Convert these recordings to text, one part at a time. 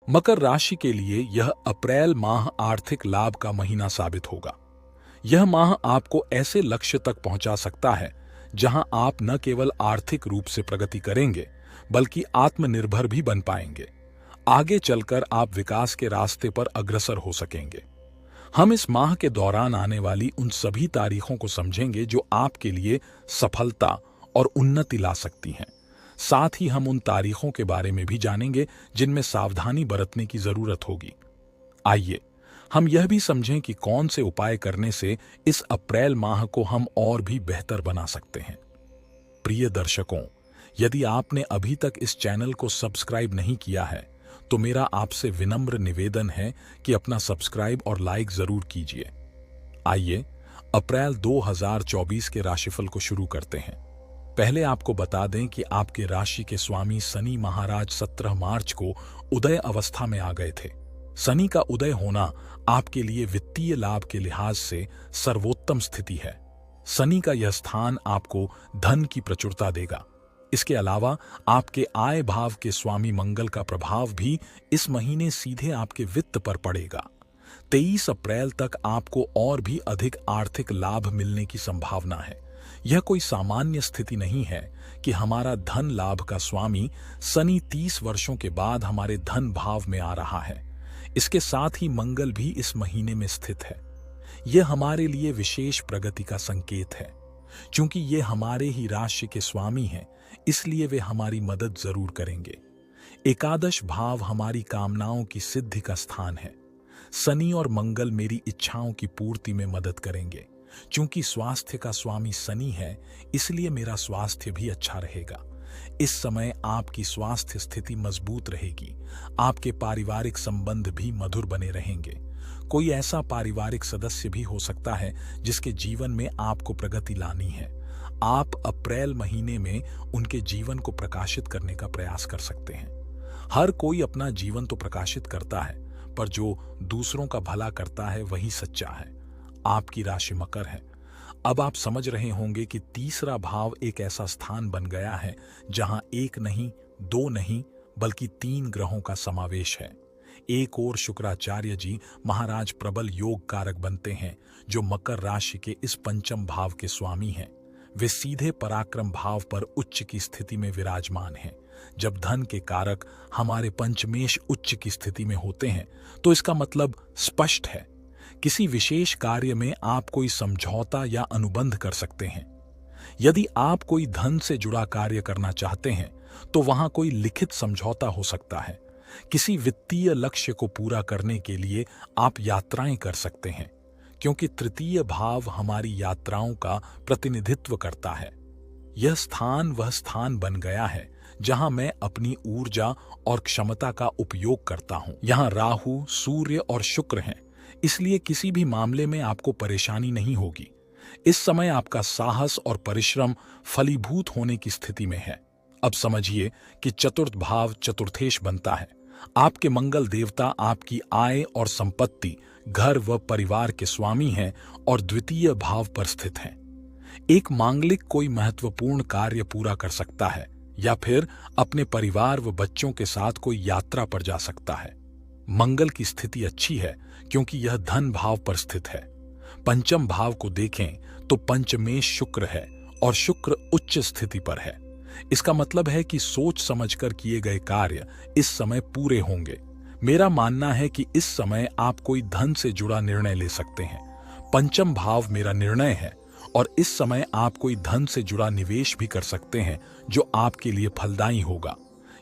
मकर राशि के लिए यह अप्रैल माह आर्थिक लाभ का महीना साबित होगा। यह माह आपको ऐसे लक्ष्य तक पहुंचा सकता है जहां आप न केवल आर्थिक रूप से प्रगति करेंगे बल्कि आत्मनिर्भर भी बन पाएंगे। आगे चलकर आप विकास के रास्ते पर अग्रसर हो सकेंगे। हम इस माह के दौरान आने वाली उन सभी तारीखों को समझेंगे जो आपके लिए सफलता और उन्नति ला सकती हैं। साथ ही हम उन तारीखों के बारे में भी जानेंगे जिनमें सावधानी बरतने की जरूरत होगी। आइए हम यह भी समझें कि कौन से उपाय करने से इस अप्रैल माह को हम और भी बेहतर बना सकते हैं। प्रिय दर्शकों, यदि आपने अभी तक इस चैनल को सब्सक्राइब नहीं किया है तो मेरा आपसे विनम्र निवेदन है कि अपना सब्सक्राइब और लाइक जरूर कीजिए। आइए अप्रैल 2024 के राशिफल को शुरू करते हैं। पहले आपको बता दें कि आपके राशि के स्वामी शनि महाराज 17 मार्च को उदय अवस्था में आ गए थे। शनि का उदय होना आपके लिए वित्तीय लाभ के लिहाज से सर्वोत्तम स्थिति है। शनि का यह स्थान आपको धन की प्रचुरता देगा। इसके अलावा आपके आय भाव के स्वामी मंगल का प्रभाव भी इस महीने सीधे आपके वित्त पर पड़ेगा। 23 अप्रैल तक आपको और भी अधिक आर्थिक लाभ मिलने की संभावना है। यह कोई सामान्य स्थिति नहीं है कि हमारा धन लाभ का स्वामी शनि 30 वर्षों के बाद हमारे धन भाव में आ रहा है। इसके साथ ही मंगल भी इस महीने में स्थित है। यह हमारे लिए विशेष प्रगति का संकेत है। क्योंकि ये हमारे ही राशि के स्वामी हैं, इसलिए वे हमारी मदद जरूर करेंगे। एकादश भाव हमारी कामनाओं की सिद्धि का स्थान है। शनि और मंगल मेरी इच्छाओं की पूर्ति में मदद करेंगे। क्योंकि स्वास्थ्य का स्वामी शनि है, इसलिए मेरा स्वास्थ्य भी अच्छा रहेगा। इस समय आपकी स्वास्थ्य स्थिति मजबूत रहेगी। आपके पारिवारिक संबंध भी मधुर बने रहेंगे। कोई ऐसा पारिवारिक सदस्य भी हो सकता है जिसके जीवन में आपको प्रगति लानी है। आप अप्रैल महीने में उनके जीवन को प्रकाशित करने का प्रयास कर सकते हैं। हर कोई अपना जीवन तो प्रकाशित करता है, पर जो दूसरों का भला करता है वही सच्चा है। आपकी राशि मकर है। अब आप समझ रहे होंगे कि तीसरा भाव एक ऐसा स्थान बन गया है जहां एक नहीं, दो नहीं, बल्कि 3 ग्रहों का समावेश है। एक और शुक्राचार्य जी महाराज प्रबल योग कारक बनते हैं, जो मकर राशि के इस पंचम भाव के स्वामी हैं। वे सीधे पराक्रम भाव पर उच्च की स्थिति में विराजमान हैं। जब धन के कारक हमारे पंचमेश उच्च की स्थिति में होते हैं तो इसका मतलब स्पष्ट है। किसी विशेष कार्य में आप कोई समझौता या अनुबंध कर सकते हैं। यदि आप कोई धन से जुड़ा कार्य करना चाहते हैं तो वहां कोई लिखित समझौता हो सकता है। किसी वित्तीय लक्ष्य को पूरा करने के लिए आप यात्राएं कर सकते हैं, क्योंकि तृतीय भाव हमारी यात्राओं का प्रतिनिधित्व करता है। यह स्थान वह स्थान बन गया है जहां मैं अपनी ऊर्जा और क्षमता का उपयोग करता हूं। यहां राहु, सूर्य और शुक्र हैं, इसलिए किसी भी मामले में आपको परेशानी नहीं होगी। इस समय आपका साहस और परिश्रम फलीभूत होने की स्थिति में है। अब समझिए कि चतुर्थ भाव चतुर्थेश बनता है। आपके मंगल देवता आपकी आय और संपत्ति, घर व परिवार के स्वामी हैं और द्वितीय भाव पर स्थित हैं। एक मांगलिक कोई महत्वपूर्ण कार्य पूरा कर सकता है या फिर अपने परिवार व बच्चों के साथ कोई यात्रा पर जा सकता है। मंगल की स्थिति अच्छी है क्योंकि यह धन भाव पर स्थित है। पंचम भाव को देखें तो पंचमेश शुक्र है और शुक्र उच्च स्थिति पर है। इसका मतलब है कि सोच समझकर किए गए कार्य इस समय पूरे होंगे। मेरा मानना है कि इस समय आप कोई धन से जुड़ा निर्णय ले सकते हैं। पंचम भाव मेरा निर्णय है और इस समय आप कोई धन से जुड़ा निवेश भी कर सकते हैं जो आपके लिए फलदायी होगा।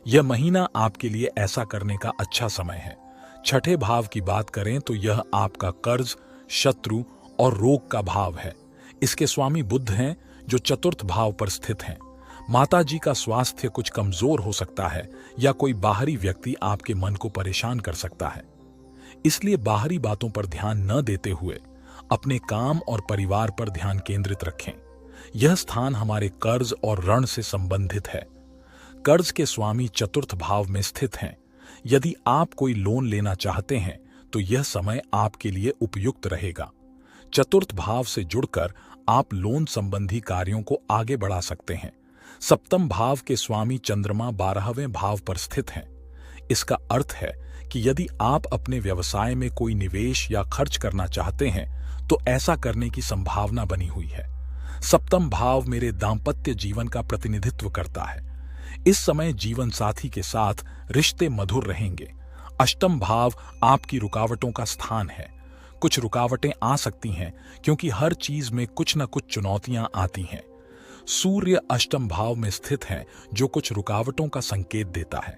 यह महीना आपके लिए ऐसा करने का अच्छा समय है। छठे भाव की बात करें तो यह आपका कर्ज, शत्रु और रोग का भाव है। इसके स्वामी बुध हैं जो चतुर्थ भाव पर स्थित हैं। माता जी का स्वास्थ्य कुछ कमजोर हो सकता है या कोई बाहरी व्यक्ति आपके मन को परेशान कर सकता है। इसलिए बाहरी बातों पर ध्यान न देते हुए अपने काम और परिवार पर ध्यान केंद्रित रखें। यह स्थान हमारे कर्ज और ऋण से संबंधित है। कर्ज के स्वामी चतुर्थ भाव में स्थित हैं। यदि आप कोई लोन लेना चाहते हैं तो यह समय आपके लिए उपयुक्त रहेगा। चतुर्थ भाव से जुड़कर आप लोन संबंधी कार्यों को आगे बढ़ा सकते हैं। सप्तम भाव के स्वामी चंद्रमा 12वें भाव पर स्थित हैं। इसका अर्थ है कि यदि आप अपने व्यवसाय में कोई निवेश या खर्च करना चाहते हैं तो ऐसा करने की संभावना बनी हुई है। सप्तम भाव मेरे दाम्पत्य जीवन का प्रतिनिधित्व करता है। इस समय जीवन साथी के साथ रिश्ते मधुर रहेंगे। अष्टम भाव आपकी रुकावटों का स्थान है। कुछ रुकावटें आ सकती हैं क्योंकि हर चीज में कुछ न कुछ चुनौतियां आती हैं। सूर्य अष्टम भाव में स्थित है जो कुछ रुकावटों का संकेत देता है।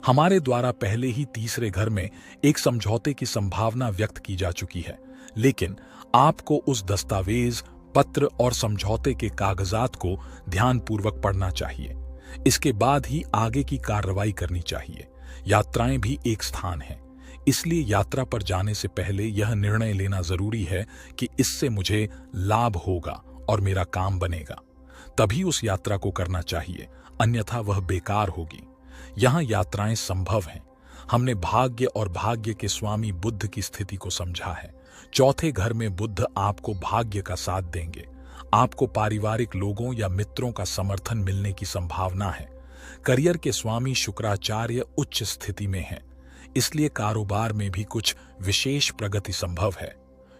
हमारे द्वारा पहले ही तीसरे घर में एक समझौते की संभावना व्यक्त की जा चुकी है, लेकिन आपको उस दस्तावेज, पत्र और समझौते के कागजात को ध्यानपूर्वक पढ़ना चाहिए। इसके बाद ही आगे की कार्रवाई करनी चाहिए। यात्राएं भी एक स्थान है, इसलिए यात्रा पर जाने से पहले यह निर्णय लेना जरूरी है कि इससे मुझे लाभ होगा और मेरा काम बनेगा, तभी उस यात्रा को करना चाहिए, अन्यथा वह बेकार होगी। यहाँ यात्राएं संभव हैं। हमने भाग्य और भाग्य के स्वामी बुद्ध की स्थिति को समझा है। चौथे घर में बुद्ध आपको भाग्य का साथ देंगे। आपको पारिवारिक लोगों या मित्रों का समर्थन मिलने की संभावना है। करियर के स्वामी शुक्राचार्य उच्च स्थिति में हैं, इसलिए कारोबार में भी कुछ विशेष प्रगति संभव है।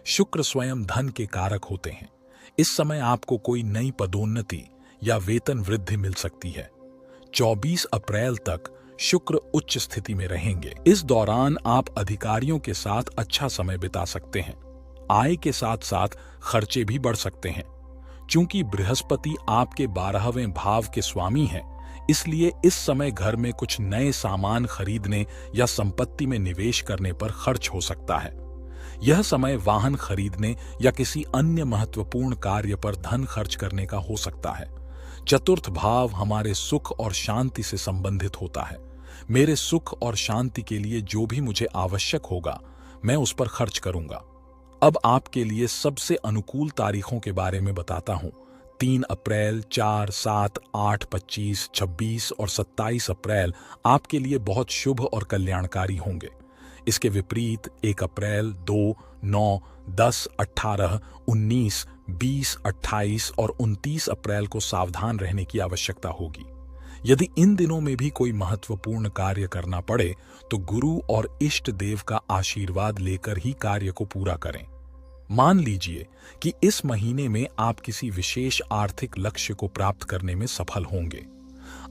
शुक्र स्वयं धन के कारक होते हैं। इस समय आपको कोई नई पदोन्नति या वेतन वृद्धि मिल सकती है। 24 अप्रैल तक शुक्र उच्च स्थिति में रहेंगे। इस दौरान आप अधिकारियों के साथ अच्छा समय बिता सकते हैं। आय के साथ साथ खर्चे भी बढ़ सकते हैं। चूंकि बृहस्पति आपके 12वें भाव के स्वामी हैं, इसलिए इस समय घर में कुछ नए सामान खरीदने या संपत्ति में निवेश करने पर खर्च हो सकता है। यह समय वाहन खरीदने या किसी अन्य महत्वपूर्ण कार्य पर धन खर्च करने का हो सकता है। चतुर्थ भाव हमारे सुख और शांति से संबंधित होता है। मेरे सुख और शांति के लिए जो भी मुझे आवश्यक होगा, मैं उस पर खर्च करूंगा। अब आपके लिए सबसे अनुकूल तारीखों के बारे में बताता हूं। 3 अप्रैल, 4, 7, 8, 25, 26 और 27 अप्रैल आपके लिए बहुत शुभ और कल्याणकारी होंगे। इसके विपरीत 1 अप्रैल, 2, 9, 10, 18, 19, 20, 28 और 29 अप्रैल को सावधान रहने की आवश्यकता होगी। यदि इन दिनों में भी कोई महत्वपूर्ण कार्य करना पड़े तो गुरु और इष्ट देव का आशीर्वाद लेकर ही कार्य को पूरा करें। मान लीजिए कि इस महीने में आप किसी विशेष आर्थिक लक्ष्य को प्राप्त करने में सफल होंगे।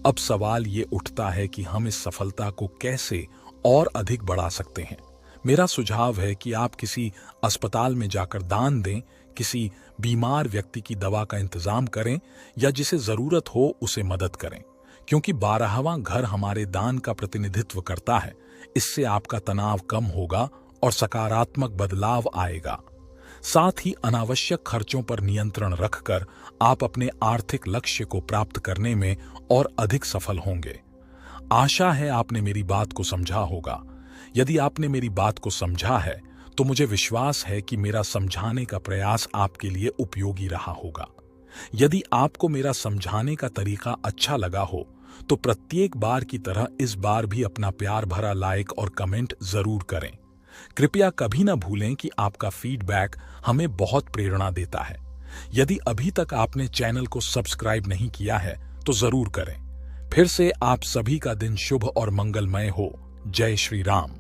अब सवाल ये उठता है कि हम इस सफलता को कैसे और अधिक बढ़ा सकते हैं। मेरा सुझाव है कि आप किसी अस्पताल में जाकर दान दें, किसी बीमार व्यक्ति की दवा का इंतजाम करें या जिसे जरूरत हो उसे मदद करें, क्योंकि 12वां घर हमारे दान का प्रतिनिधित्व करता है। इससे आपका तनाव कम होगा और सकारात्मक बदलाव आएगा। साथ ही अनावश्यक खर्चों पर नियंत्रण रखकर आप अपने आर्थिक लक्ष्य को प्राप्त करने में और अधिक सफल होंगे। आशा है आपने मेरी बात को समझा होगा। यदि आपने मेरी बात को समझा है तो मुझे विश्वास है कि मेरा समझाने का प्रयास आपके लिए उपयोगी रहा होगा। यदि आपको मेरा समझाने का तरीका अच्छा लगा हो तो प्रत्येक बार की तरह इस बार भी अपना प्यार भरा लाइक और कमेंट जरूर करें। कृपया कभी न भूलें कि आपका फीडबैक हमें बहुत प्रेरणा देता है। यदि अभी तक आपने चैनल को सब्सक्राइब नहीं किया है तो जरूर करें। फिर से आप सभी का दिन शुभ और मंगलमय हो। जय श्री राम।